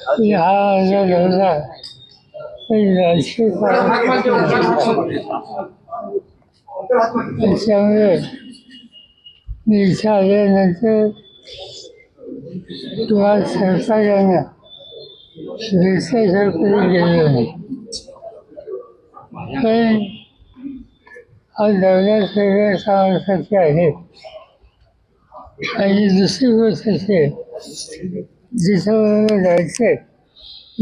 की हा आजार होता तरी राजकीय त्याच्यामुळे मी इथे आल्यानंतर तुम्हाला सरकारनं रिक्षासारखं गेलं नाही. पण हा दौरा सगळ्या सामर्थ्याचे आहे. आणि दुसरी गोष्ट असे जिथं मला जायचं आहे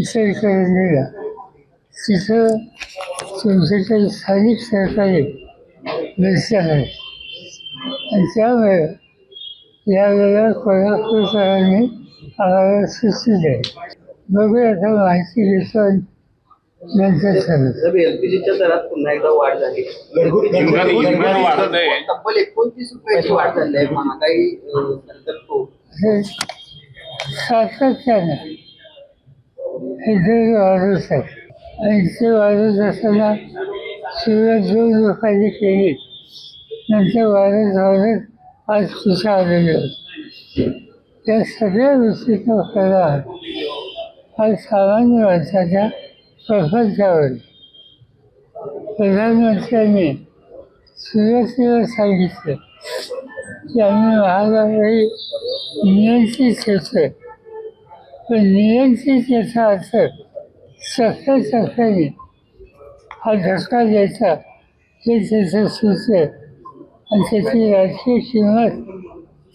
इचलकरंजीला तिथं तुमच्याकडे स्थानिक सरकारी व्यवस्था आहे. आणि त्यामुळे यावेळेला कोल्हापूरकरांनी आम्हाला सुट्टी द्यावी. बघूया आता माहिती घेतो नंतर सांगतो. एलपीजीच्या दरात पुन्हा एकदा वाढ झाली. तब्बल 29 रुपयाची वाढ झाली आहे. महागाई हे सातत्यानं हे दर वाढत आहे. आणि ते वाढत असताना सुरुवात 2 रुपयाची केली, नंतर वाढत आज कुठं आलेले होते. या सगळ्या गोष्टीचा परिणाम हा सामान्य माणसाच्या प्रपंचावर. प्रधानमंत्र्यांनी सुरुवातीला सांगितलं की आम्ही महागाई नियंत्रित करतोय. पण नियंत्रित याचा अर्थ टप्प्याने हा धक्का द्यायचा हे त्याचं सूत्र. आणि त्याची राजकीय किंमत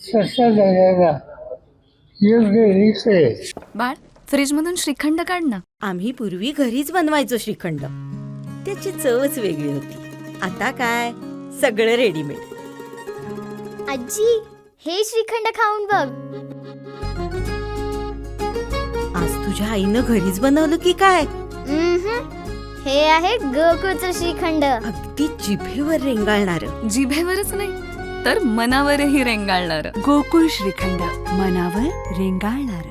सत्ताधाऱ्यांना योग्य कळेल. बाळ, फ्रीजमधून श्रीखंड काढ ना. आम्ही पूर्वी घरीच बनवायचो श्रीखंड. त्याची चवच वेगळी होती. आता काय सगळं रेडीमेड. आजी, हे श्रीखंड खाऊन बघ. आज तुझ्या आईनं घरीच बनवलं की काय? हे आहे गोकुळचं श्रीखंड. अगदी जिभेवर रेंगाळणार. जिभेवरच नाही तर मनावरही रेंगाळणार. गोकुळ श्रीखंड, मनावर रेंगाळणार.